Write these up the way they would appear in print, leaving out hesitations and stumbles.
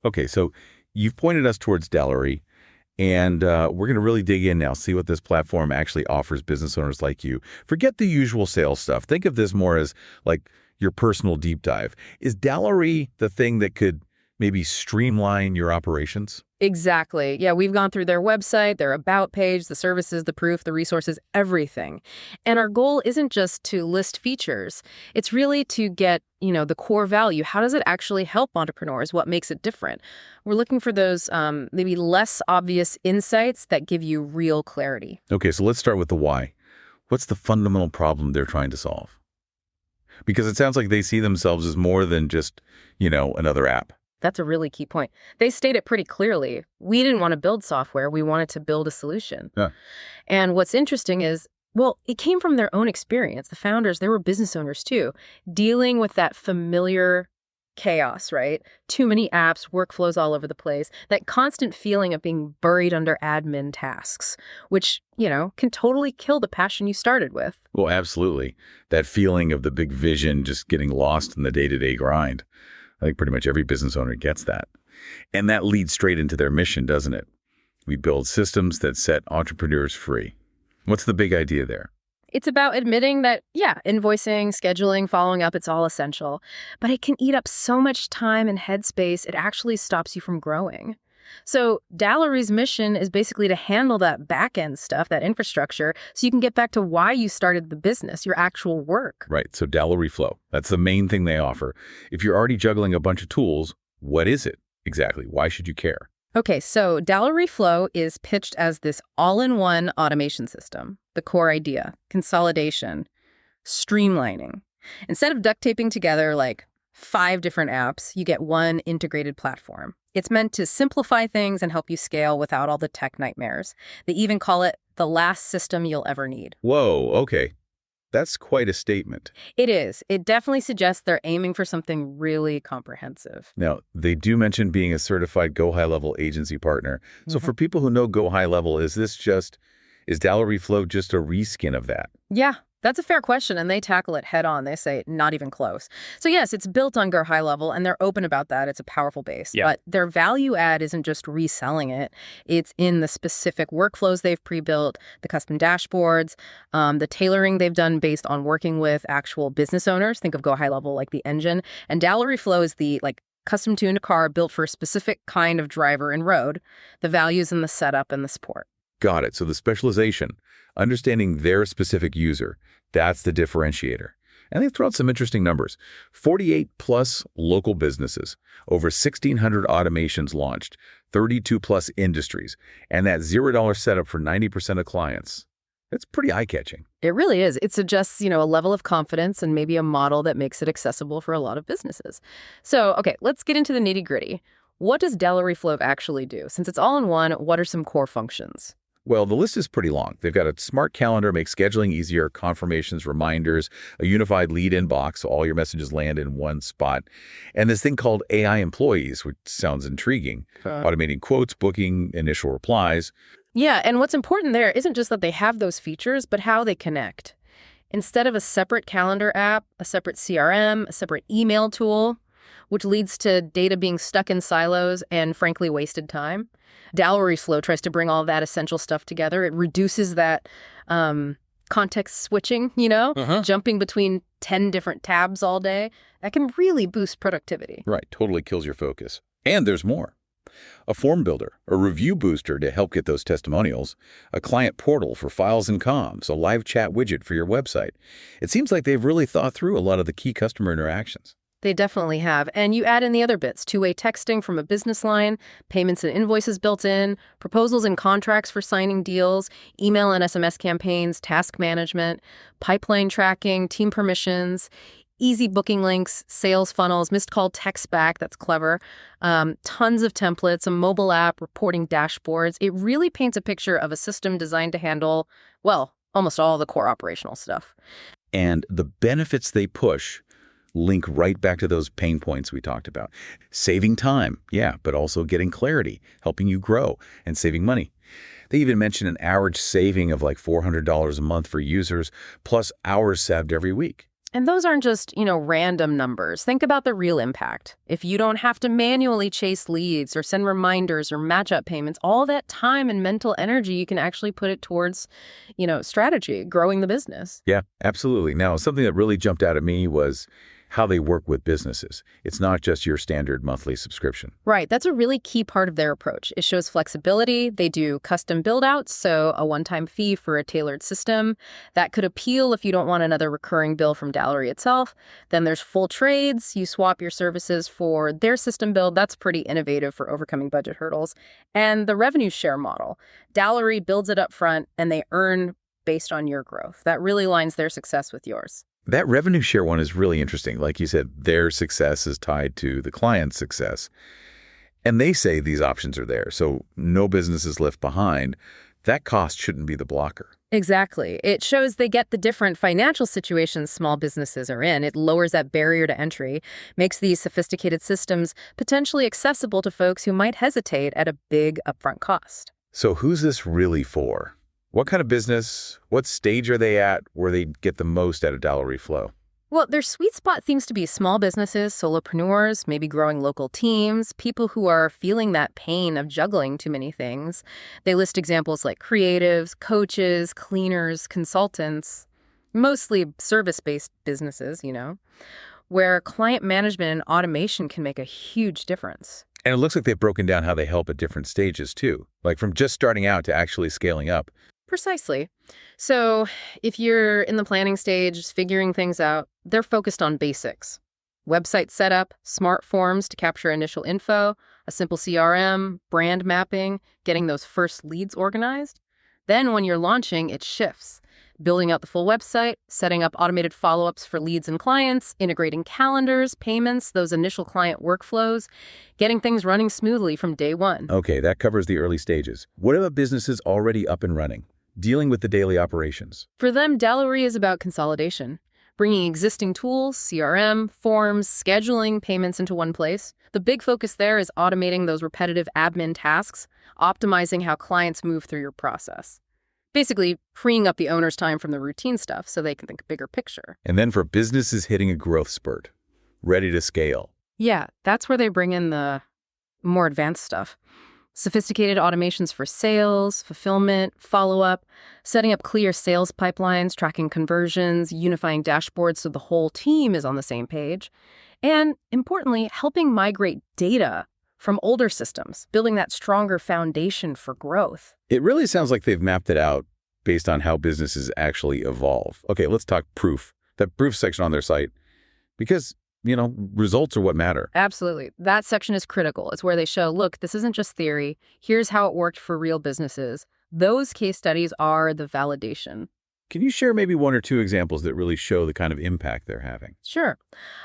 Okay, so you've pointed us towards Dallowry, and we're going to really dig in now, see what this platform actually offers business owners like you. Forget the usual sales stuff. Think of this more as like your personal deep dive. Is Dallowry the thing that could maybe streamline your operations? Exactly. Yeah, we've gone through their website, their about page, the services, the proof, the resources, everything. And our goal isn't just to list features. It's really to get, the core value. How does it actually help entrepreneurs? What makes it different? We're looking for those maybe less obvious insights that give you real clarity. Okay, so let's start with the why. What's the fundamental problem they're trying to solve? Because it sounds like they see themselves as more than just, another app. That's a really key point. They state it pretty clearly. We didn't want to build software. We wanted to build a solution. Yeah. And what's interesting is, well, it came from their own experience. The founders, they were business owners too, dealing with that familiar chaos, right? Too many apps, workflows all over the place, that constant feeling of being buried under admin tasks, which, can totally kill the passion you started with. Well, absolutely. That feeling of the big vision just getting lost in the day-to-day grind. I think pretty much every business owner gets that. And that leads straight into their mission, doesn't it? We build systems that set entrepreneurs free. What's the big idea there? It's about admitting that, invoicing, scheduling, following up, it's all essential. But it can eat up so much time and headspace, it actually stops you from growing. So Dallowry's mission is basically to handle that back-end stuff, that infrastructure, so you can get back to why you started the business, your actual work. Right, so DallowryFlow, that's the main thing they offer. If you're already juggling a bunch of tools, what is it exactly? Why should you care? Okay, so DallowryFlow is pitched as this all-in-one automation system. The core idea, consolidation, streamlining. Instead of duct taping together like 5 different apps, you get one integrated platform. It's meant to simplify things and help you scale without all the tech nightmares. They even call it the last system you'll ever need. Whoa, okay. That's quite a statement. It is. It definitely suggests they're aiming for something really comprehensive. Now, they do mention being a certified GoHighLevel agency partner. So for people who know GoHighLevel, is DallowryFlow just a reskin of that? Yeah. That's a fair question, and they tackle it head on. They say, not even close. So yes, it's built on GoHighLevel, and they're open about that. It's a powerful base. Yeah. But their value add isn't just reselling it. It's in the specific workflows they've pre-built, the custom dashboards, the tailoring they've done based on working with actual business owners. Think of GoHighLevel like the engine. And DallowryFlow is the custom-tuned car built for a specific kind of driver and road, the values in the setup and the support. Got it. So the specialization, understanding their specific user, that's the differentiator. And they throw out some interesting numbers. 48 plus local businesses, over 1,600 automations launched, 32 plus industries, and that $0 setup for 90% of clients. That's pretty eye-catching. It really is. It suggests, a level of confidence and maybe a model that makes it accessible for a lot of businesses. So, okay, let's get into the nitty-gritty. What does DallowryFlow actually do? Since it's all in one, what are some core functions? Well, the list is pretty long. They've got a smart calendar, makes scheduling easier, confirmations, reminders, a unified lead inbox, so all your messages land in one spot, and this thing called AI employees, which sounds intriguing, automating quotes, booking, initial replies. Yeah, and what's important there isn't just that they have those features, but how they connect. Instead of a separate calendar app, a separate CRM, a separate email tool, which leads to data being stuck in silos and, frankly, wasted time. DallowryFlow tries to bring all that essential stuff together. It reduces that context switching, jumping between 10 different tabs all day. That can really boost productivity. Right, totally kills your focus. And there's more. A form builder, a review booster to help get those testimonials, a client portal for files and comms, a live chat widget for your website. It seems like they've really thought through a lot of the key customer interactions. They definitely have. And you add in the other bits, two-way texting from a business line, payments and invoices built in, proposals and contracts for signing deals, email and SMS campaigns, task management, pipeline tracking, team permissions, easy booking links, sales funnels, missed call text back, that's clever, tons of templates, a mobile app, reporting dashboards. It really paints a picture of a system designed to handle, well, almost all the core operational stuff. And the benefits they push link right back to those pain points we talked about. Saving time, yeah, but also getting clarity, helping you grow, and saving money. They even mention an average saving of like $400 a month for users, plus hours saved every week. And those aren't just, random numbers. Think about the real impact. If you don't have to manually chase leads or send reminders or match up payments, all that time and mental energy, you can actually put it towards, strategy, growing the business. Yeah, absolutely. Now, something that really jumped out at me was how they work with businesses. It's not just your standard monthly subscription. Right. That's a really key part of their approach. It shows flexibility. They do custom build-outs, so a one-time fee for a tailored system. That could appeal if you don't want another recurring bill from Dallowry itself. Then there's full trades. You swap your services for their system build. That's pretty innovative for overcoming budget hurdles. And the revenue share model. Dallowry builds it up front, and they earn based on your growth. That really aligns their success with yours. That revenue share one is really interesting. Like you said, their success is tied to the client's success. And they say these options are there, so no business is left behind. That cost shouldn't be the blocker. Exactly. It shows they get the different financial situations small businesses are in. It lowers that barrier to entry, makes these sophisticated systems potentially accessible to folks who might hesitate at a big upfront cost. So who's this really for? What kind of business, what stage are they at where they get the most out of DallowryFlow? Well, their sweet spot seems to be small businesses, solopreneurs, maybe growing local teams, people who are feeling that pain of juggling too many things. They list examples like creatives, coaches, cleaners, consultants, mostly service-based businesses, where client management and automation can make a huge difference. And it looks like they've broken down how they help at different stages too, like from just starting out to actually scaling up. Precisely. So if you're in the planning stage, figuring things out, they're focused on basics. Website setup, smart forms to capture initial info, a simple CRM, brand mapping, getting those first leads organized. Then when you're launching, it shifts. Building out the full website, setting up automated follow-ups for leads and clients, integrating calendars, payments, those initial client workflows, getting things running smoothly from day one. Okay, that covers the early stages. What about businesses already up and running, dealing with the daily operations? For them, Dallowry is about consolidation, bringing existing tools, CRM, forms, scheduling, payments into one place. The big focus there is automating those repetitive admin tasks, optimizing how clients move through your process. Basically, freeing up the owner's time from the routine stuff so they can think bigger picture. And then for businesses hitting a growth spurt, ready to scale. Yeah, that's where they bring in the more advanced stuff. Sophisticated automations for sales, fulfillment, follow-up, setting up clear sales pipelines, tracking conversions, unifying dashboards so the whole team is on the same page. And importantly, helping migrate data from older systems, building that stronger foundation for growth. It really sounds like they've mapped it out based on how businesses actually evolve. Okay, let's talk proof. That proof section on their site, because, results are what matter. Absolutely. That section is critical. It's where they show, look, this isn't just theory. Here's how it worked for real businesses. Those case studies are the validation. Can you share maybe one or two examples that really show the kind of impact they're having? Sure.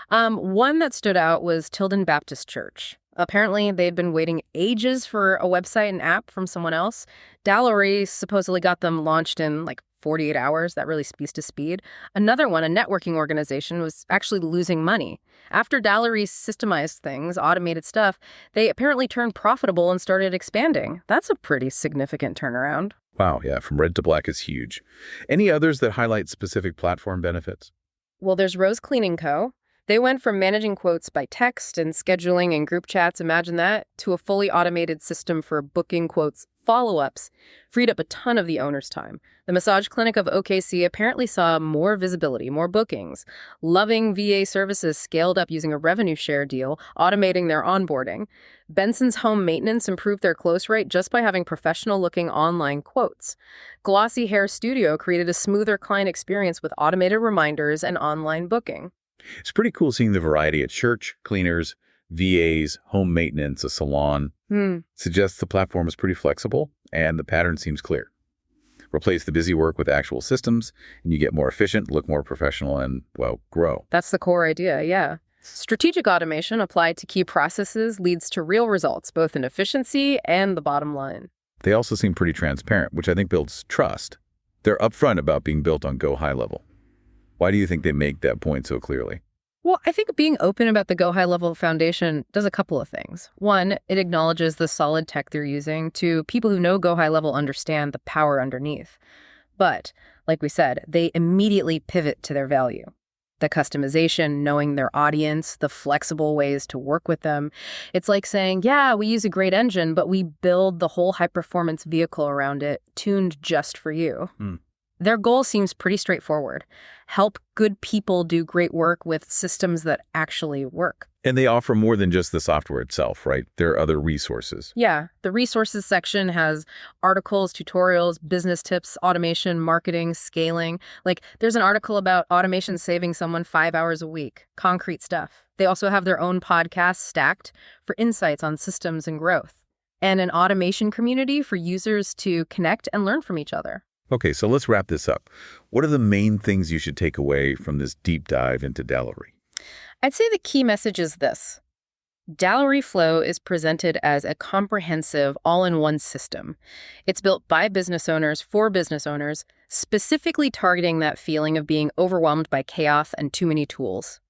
One that stood out was Tilden Baptist Church. Apparently, they'd been waiting ages for a website and app from someone else. Dallowry supposedly got them launched in 48 hours. That really speaks to speed. Another one, a networking organization, was actually losing money. After Dallowry systemized things, automated stuff, they apparently turned profitable and started expanding. That's a pretty significant turnaround. Wow, yeah, from red to black is huge. Any others that highlight specific platform benefits? Well, there's Rose Cleaning Co. They went from managing quotes by text and scheduling and group chats, imagine that, to a fully automated system for booking quotes follow-ups, freed up a ton of the owner's time. The massage clinic of OKC apparently saw more visibility, more bookings. Loving VA Services scaled up using a revenue share deal, automating their onboarding. Benson's Home Maintenance improved their close rate just by having professional-looking online quotes. Glossy Hair Studio created a smoother client experience with automated reminders and online booking. It's pretty cool seeing the variety at church, cleaners, VAs, home maintenance, a salon. Suggests the platform is pretty flexible and the pattern seems clear. Replace the busy work with actual systems and you get more efficient, look more professional, and, grow. That's the core idea, yeah. Strategic automation applied to key processes leads to real results, both in efficiency and the bottom line. They also seem pretty transparent, which I think builds trust. They're upfront about being built on GoHighLevel. Why do you think they make that point so clearly? Well, I think being open about the GoHighLevel foundation does a couple of things. One, it acknowledges the solid tech they're using. Two, people who know GoHighLevel understand the power underneath. But, like we said, they immediately pivot to their value. The customization, knowing their audience, the flexible ways to work with them. It's like saying, yeah, we use a great engine, but we build the whole high-performance vehicle around it, tuned just for you. Their goal seems pretty straightforward. Help good people do great work with systems that actually work. And they offer more than just the software itself, right? There are other resources. Yeah, the resources section has articles, tutorials, business tips, automation, marketing, scaling. Like, there's an article about automation saving someone 5 hours a week. Concrete stuff. They also have their own podcast, Stacked, for insights on systems and growth. And an automation community for users to connect and learn from each other. Okay, so let's wrap this up. What are the main things you should take away from this deep dive into Dallowry? I'd say the key message is this. DallowryFlow is presented as a comprehensive, all-in-one system. It's built by business owners for business owners, specifically targeting that feeling of being overwhelmed by chaos and too many tools.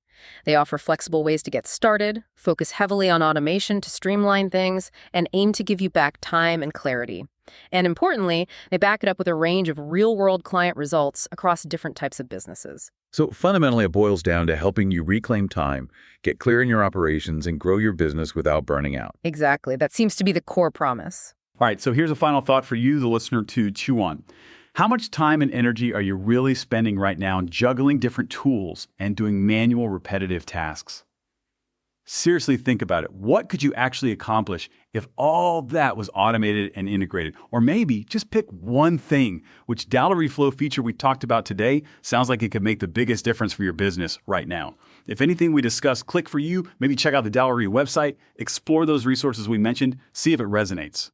They offer flexible ways to get started, focus heavily on automation to streamline things, and aim to give you back time and clarity. And importantly, they back it up with a range of real-world client results across different types of businesses. So fundamentally, it boils down to helping you reclaim time, get clear in your operations, and grow your business without burning out. Exactly. That seems to be the core promise. All right, so here's a final thought for you, the listener, to chew on. How much time and energy are you really spending right now juggling different tools and doing manual, repetitive tasks? Seriously, think about it. What could you actually accomplish if all that was automated and integrated? Or maybe just pick one thing, which DallowryFlow feature we talked about today sounds like it could make the biggest difference for your business right now. If anything we discussed click for you, maybe check out the Dallowry website, explore those resources we mentioned, see if it resonates.